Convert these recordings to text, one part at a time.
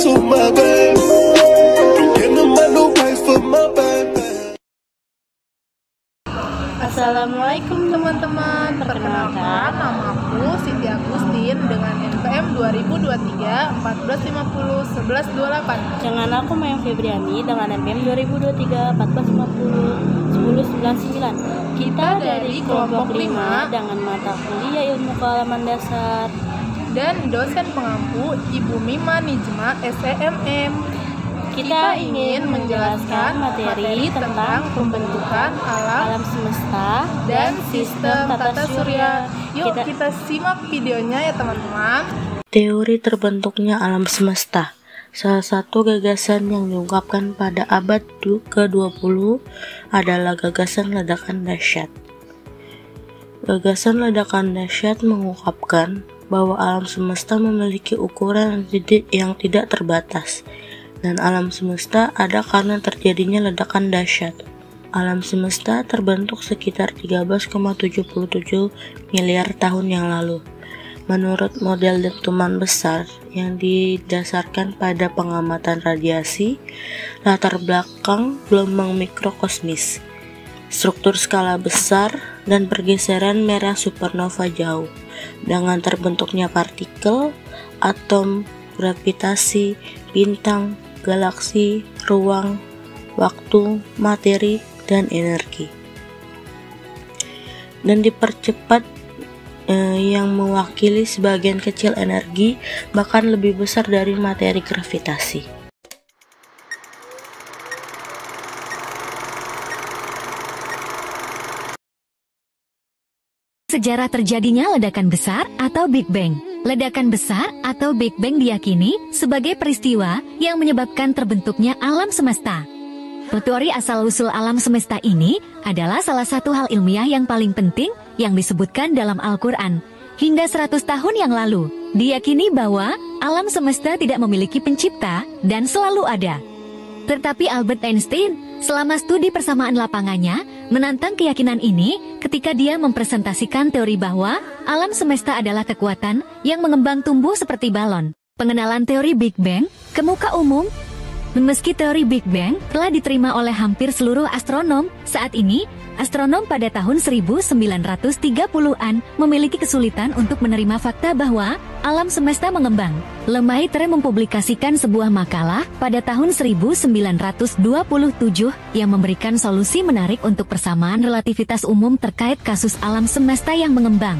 to my bed. Don't get no man, no wife for my bed. Assalamualaikum teman-teman, perkenalkan nama aku Siti Agustin dengan NPM 2023 1450 1128. Dengan aku Maya Febriani dengan NPM 2023 1450 1099. Kita dari kelompok 5 dengan mata kuliah ilmu kealaman dasar dan dosen pengampu Ibu Mima Nijma SEMM. Kita ingin menjelaskan materi tentang pembentukan alam semesta dan sistem tata surya. Yuk kita simak videonya ya teman-teman. Teori terbentuknya alam semesta. Salah satu gagasan yang diungkapkan pada abad ke-20 adalah gagasan ledakan dahsyat. Gagasan ledakan dahsyat mengungkapkan bahwa alam semesta memiliki ukuran yang tidak terbatas, dan alam semesta ada karena terjadinya ledakan dahsyat. Alam semesta terbentuk sekitar 13,77 miliar tahun yang lalu. Menurut model dentuman besar yang didasarkan pada pengamatan radiasi, latar belakang gelombang mikrokosmis, struktur skala besar, dan pergeseran merah supernova jauh, dengan terbentuknya partikel, atom, gravitasi, bintang, galaksi, ruang, waktu, materi, dan energi. Dan dipercepat yang mewakili sebagian kecil energi, bahkan lebih besar dari materi gravitasi. Sejarah terjadinya ledakan besar atau Big Bang. Ledakan besar atau Big Bang diyakini sebagai peristiwa yang menyebabkan terbentuknya alam semesta. Teori asal-usul alam semesta ini adalah salah satu hal ilmiah yang paling penting yang disebutkan dalam Al-Quran. Hingga 100 tahun yang lalu, diyakini bahwa alam semesta tidak memiliki pencipta dan selalu ada. Tetapi Albert Einstein, selama studi persamaan lapangannya, menantang keyakinan ini ketika dia mempresentasikan teori bahwa alam semesta adalah kekuatan yang mengembang tumbuh seperti balon. Pengenalan teori Big Bang ke muka umum. Meski teori Big Bang telah diterima oleh hampir seluruh astronom, saat ini, astronom pada tahun 1930-an memiliki kesulitan untuk menerima fakta bahwa alam semesta mengembang. Lemaitre mempublikasikan sebuah makalah pada tahun 1927 yang memberikan solusi menarik untuk persamaan relativitas umum terkait kasus alam semesta yang mengembang.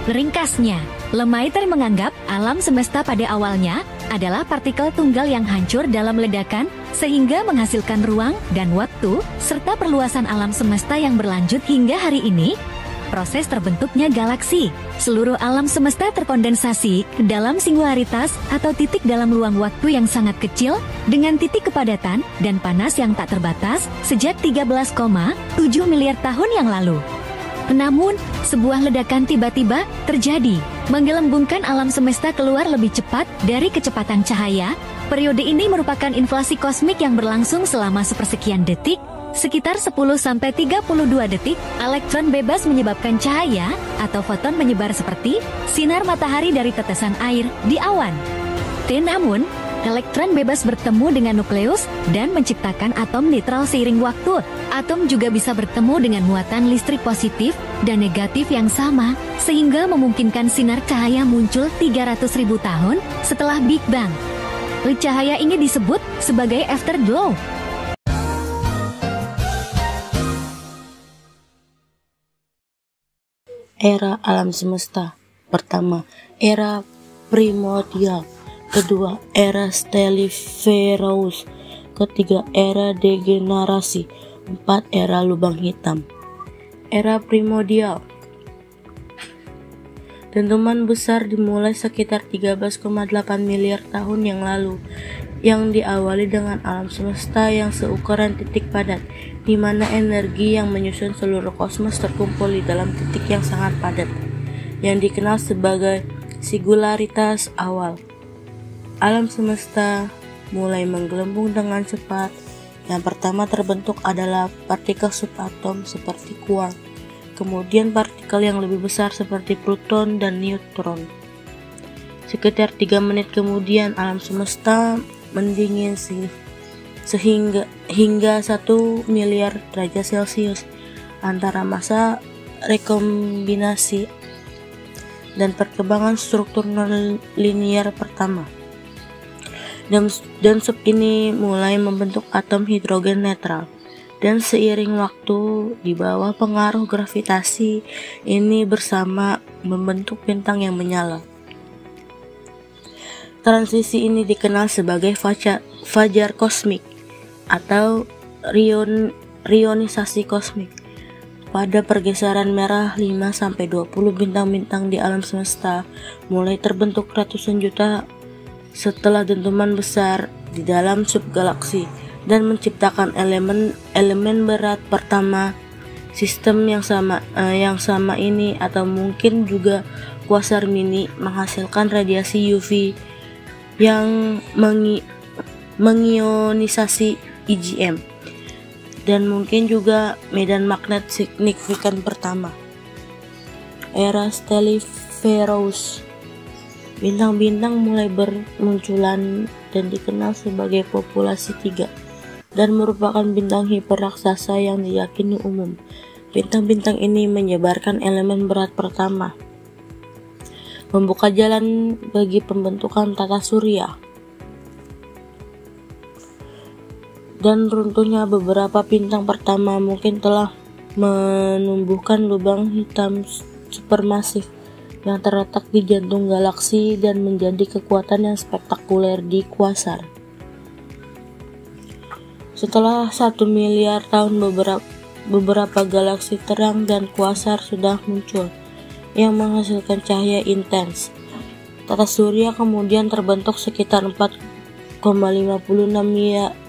Ringkasnya, Lemaitre menganggap alam semesta pada awalnya adalah partikel tunggal yang hancur dalam ledakan, sehingga menghasilkan ruang dan waktu, serta perluasan alam semesta yang berlanjut hingga hari ini. Proses terbentuknya galaksi. Seluruh alam semesta terkondensasi ke dalam singularitas atau titik dalam ruang waktu yang sangat kecil, dengan titik kepadatan dan panas yang tak terbatas, sejak 13,7 miliar tahun yang lalu. Namun, sebuah ledakan tiba-tiba terjadi, menggelembungkan alam semesta keluar lebih cepat dari kecepatan cahaya. Periode ini merupakan inflasi kosmik yang berlangsung selama sepersekian detik, sekitar 10-32 detik. Elektron bebas menyebabkan cahaya atau foton menyebar seperti sinar matahari dari tetesan air di awan. Namun, elektron bebas bertemu dengan nukleus dan menciptakan atom netral seiring waktu. Atom juga bisa bertemu dengan muatan listrik positif dan negatif yang sama, sehingga memungkinkan sinar cahaya muncul 300.000 tahun setelah Big Bang. Cahaya ini disebut sebagai afterglow. Era alam semesta. Pertama, era primordial. Kedua, era Stelliferous. Ketiga, era degenerasi. 4, era lubang hitam. Era primordial. Dentuman besar dimulai sekitar 13,8 miliar tahun yang lalu, yang diawali dengan alam semesta yang seukuran titik padat, di mana energi yang menyusun seluruh kosmos terkumpul di dalam titik yang sangat padat, yang dikenal sebagai singularitas awal. Alam semesta mulai menggelembung dengan cepat. Yang pertama terbentuk adalah partikel subatom seperti quark, kemudian partikel yang lebih besar seperti proton dan neutron. Sekitar 3 menit kemudian alam semesta mendingin hingga 1 miliar derajat Celcius antara masa rekombinasi dan perkembangan struktur non-linear pertama. Dan sub ini mulai membentuk atom hidrogen netral. Dan seiring waktu di bawah pengaruh gravitasi ini bersama membentuk bintang yang menyala. Transisi ini dikenal sebagai fajar kosmik atau rionisasi kosmik. Pada pergeseran merah 5-20 bintang-bintang di alam semesta mulai terbentuk ratusan juta setelah dentuman besar di dalam subgalaksi dan menciptakan elemen berat pertama sistem yang sama ini, atau mungkin juga kuasar mini, menghasilkan radiasi UV yang mengionisasi IgM, dan mungkin juga medan magnet signifikan pertama. Era Stelliferous, bintang-bintang mulai bermunculan dan dikenal sebagai populasi 3 dan merupakan bintang hiperraksasa yang diyakini umum. Bintang-bintang ini menyebarkan elemen berat pertama, membuka jalan bagi pembentukan tata surya. Dan runtuhnya beberapa bintang pertama mungkin telah menumbuhkan lubang hitam supermasif yang terletak di jantung galaksi dan menjadi kekuatan yang spektakuler di kuasar. Setelah 1 miliar tahun beberapa galaksi terang dan kuasar sudah muncul yang menghasilkan cahaya intens. Tata surya kemudian terbentuk sekitar 4,56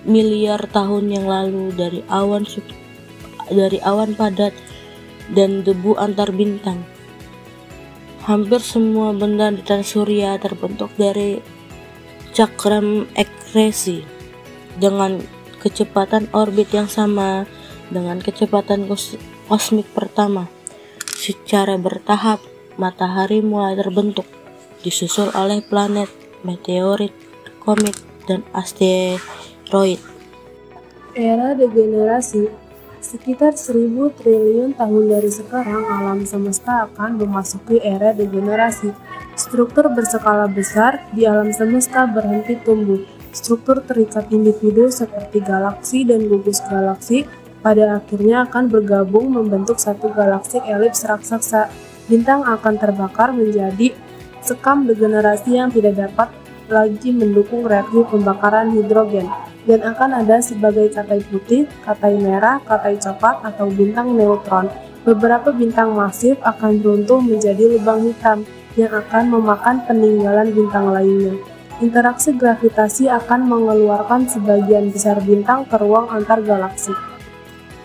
miliar tahun yang lalu dari awan padat dan debu antar bintang. Hampir semua benda di tata surya terbentuk dari cakram akresi dengan kecepatan orbit yang sama dengan kecepatan kosmik pertama. Secara bertahap, matahari mulai terbentuk, disusul oleh planet, meteorit, komet, dan asteroid. Era degenerasi. Sekitar 1000 triliun tahun dari sekarang, alam semesta akan memasuki era degenerasi. Struktur berskala besar di alam semesta berhenti tumbuh. Struktur terikat individu seperti galaksi dan gugus galaksi pada akhirnya akan bergabung membentuk satu galaksi elips raksasa. Bintang akan terbakar menjadi sekam degenerasi yang tidak dapat lagi mendukung reaksi pembakaran hidrogen, dan akan ada sebagai katai putih, katai merah, katai coklat, atau bintang neutron. Beberapa bintang masif akan runtuh menjadi lubang hitam yang akan memakan peninggalan bintang lainnya. Interaksi gravitasi akan mengeluarkan sebagian besar bintang ke ruang antar galaksi.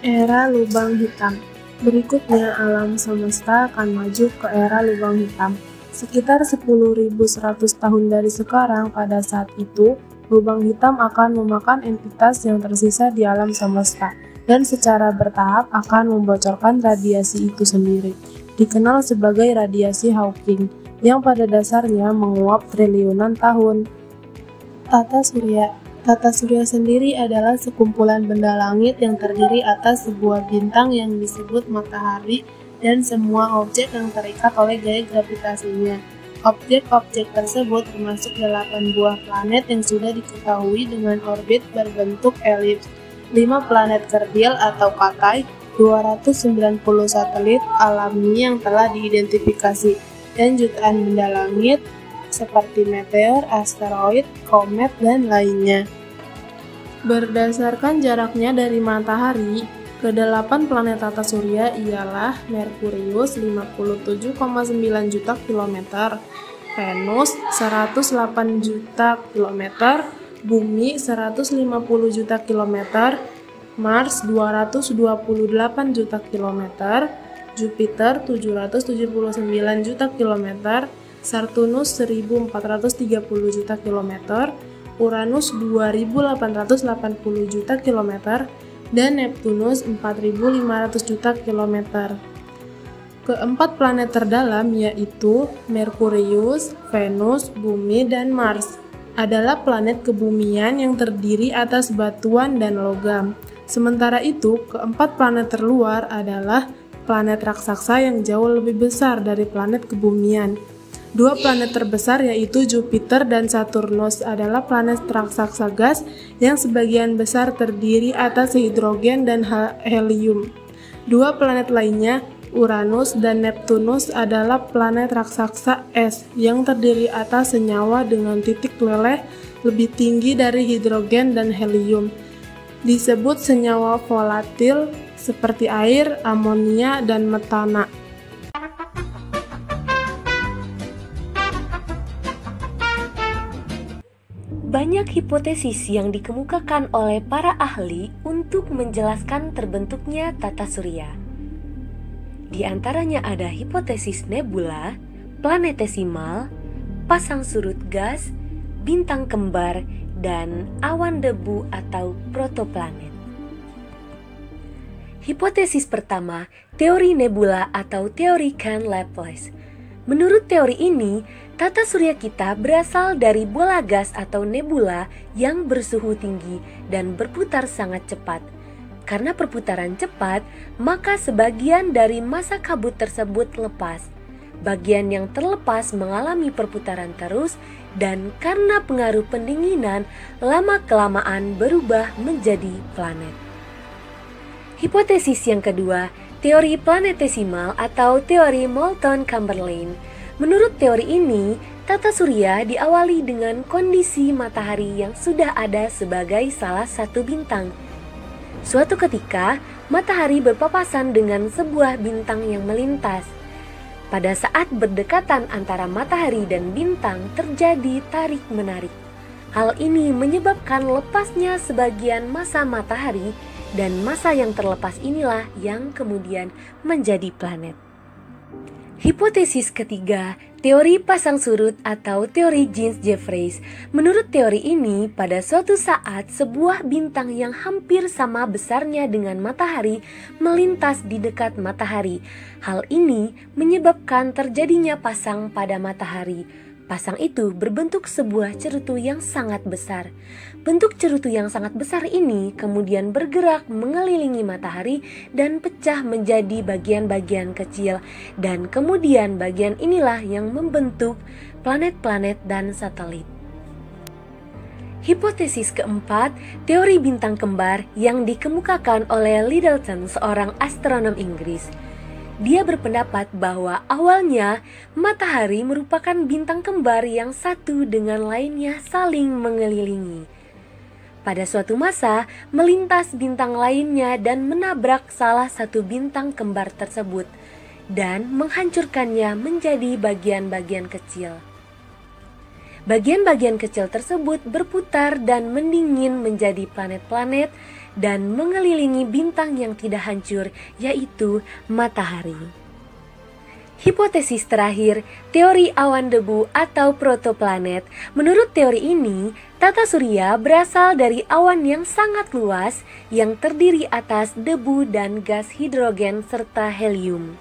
Era lubang hitam. Berikutnya, alam semesta akan maju ke era lubang hitam. Sekitar 10.100 tahun dari sekarang, pada saat itu, lubang hitam akan memakan entitas yang tersisa di alam semesta dan secara bertahap akan membocorkan radiasi itu sendiri, dikenal sebagai radiasi Hawking, yang pada dasarnya menguap triliunan tahun. Tata surya. Tata surya sendiri adalah sekumpulan benda langit yang terdiri atas sebuah bintang yang disebut matahari dan semua objek yang terikat oleh gaya gravitasinya. Objek-objek tersebut termasuk 8 buah planet yang sudah diketahui dengan orbit berbentuk elips, 5 planet kerdil atau katai, 290 satelit alami yang telah diidentifikasi, dan jutaan benda langit seperti meteor, asteroid, komet, dan lainnya. Berdasarkan jaraknya dari matahari, ke-8 planet tata surya ialah Merkurius 57,9 juta kilometer, Venus 108 juta kilometer, Bumi 150 juta kilometer, Mars 228 juta kilometer, Jupiter 779 juta kilometer, Saturnus 1430 juta kilometer, Uranus 2880 juta kilometer, dan Neptunus 4500 juta kilometer. Keempat planet terdalam yaitu Merkurius, Venus, Bumi, dan Mars adalah planet kebumian yang terdiri atas batuan dan logam. Sementara itu, keempat planet terluar adalah planet raksasa yang jauh lebih besar dari planet kebumian. Dua planet terbesar yaitu Jupiter dan Saturnus adalah planet raksasa gas yang sebagian besar terdiri atas hidrogen dan helium. Dua planet lainnya, Uranus dan Neptunus adalah planet raksasa es yang terdiri atas senyawa dengan titik leleh lebih tinggi dari hidrogen dan helium. Disebut senyawa volatil seperti air, amonia, dan metana. Banyak hipotesis yang dikemukakan oleh para ahli untuk menjelaskan terbentuknya tata surya. Di antaranya ada hipotesis nebula, planetesimal, pasang surut gas, bintang kembar, dan awan debu atau protoplanet. Hipotesis pertama, teori nebula atau teori Kahn-Laplace. Menurut teori ini, tata surya kita berasal dari bola gas atau nebula yang bersuhu tinggi dan berputar sangat cepat. Karena perputaran cepat, maka sebagian dari massa kabut tersebut lepas. Bagian yang terlepas mengalami perputaran terus, dan karena pengaruh pendinginan, lama-kelamaan berubah menjadi planet. Hipotesis yang kedua, teori planetesimal atau teori Moulton-Chamberlain. Menurut teori ini, tata surya diawali dengan kondisi matahari yang sudah ada sebagai salah satu bintang. Suatu ketika, matahari berpapasan dengan sebuah bintang yang melintas. Pada saat berdekatan antara matahari dan bintang terjadi tarik-menarik. Hal ini menyebabkan lepasnya sebagian massa matahari, dan massa yang terlepas inilah yang kemudian menjadi planet. Hipotesis ketiga, teori pasang surut atau teori Jeans-Jeffreys. Menurut teori ini, pada suatu saat sebuah bintang yang hampir sama besarnya dengan matahari melintas di dekat matahari. Hal ini menyebabkan terjadinya pasang pada matahari. Pasang itu berbentuk sebuah cerutu yang sangat besar. Bentuk cerutu yang sangat besar ini kemudian bergerak mengelilingi matahari dan pecah menjadi bagian-bagian kecil, dan kemudian bagian inilah yang membentuk planet-planet dan satelit. Hipotesis keempat, teori bintang kembar yang dikemukakan oleh Lyttleton, seorang astronom Inggris. Dia berpendapat bahwa awalnya matahari merupakan bintang kembar yang satu dengan lainnya saling mengelilingi. Pada suatu masa, melintas bintang lainnya dan menabrak salah satu bintang kembar tersebut dan menghancurkannya menjadi bagian-bagian kecil. Bagian-bagian kecil tersebut berputar dan mendingin menjadi planet-planet dan mengelilingi bintang yang tidak hancur, yaitu matahari. Hipotesis terakhir, teori awan debu atau protoplanet. Menurut teori ini, tata surya berasal dari awan yang sangat luas yang terdiri atas debu dan gas hidrogen serta helium.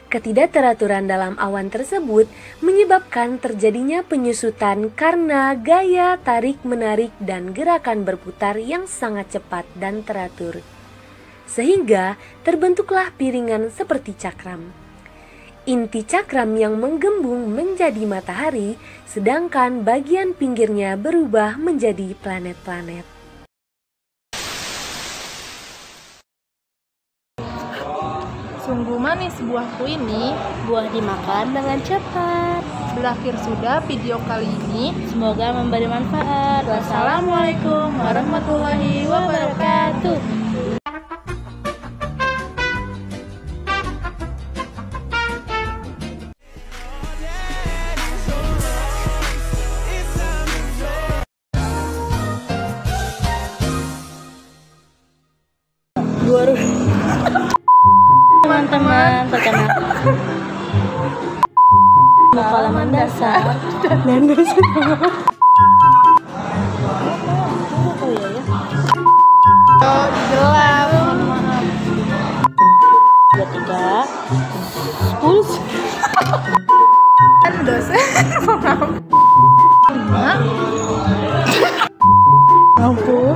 Ketidakteraturan dalam awan tersebut menyebabkan terjadinya penyusutan karena gaya tarik-menarik dan gerakan berputar yang sangat cepat dan teratur. Sehingga terbentuklah piringan seperti cakram. Inti cakram yang menggembung menjadi matahari, sedangkan bagian pinggirnya berubah menjadi planet-planet. Sungguh manis buahku ini. Buah dimakan dengan cepat. Berakhir sudah video kali ini. Semoga memberi manfaat. Wassalamualaikum warahmatullahi wabarakatuh. Teman-teman, perkenalkan halaman dasar dan bersama. Gelap, mohon maaf. Kan dosen pengam. Mampu.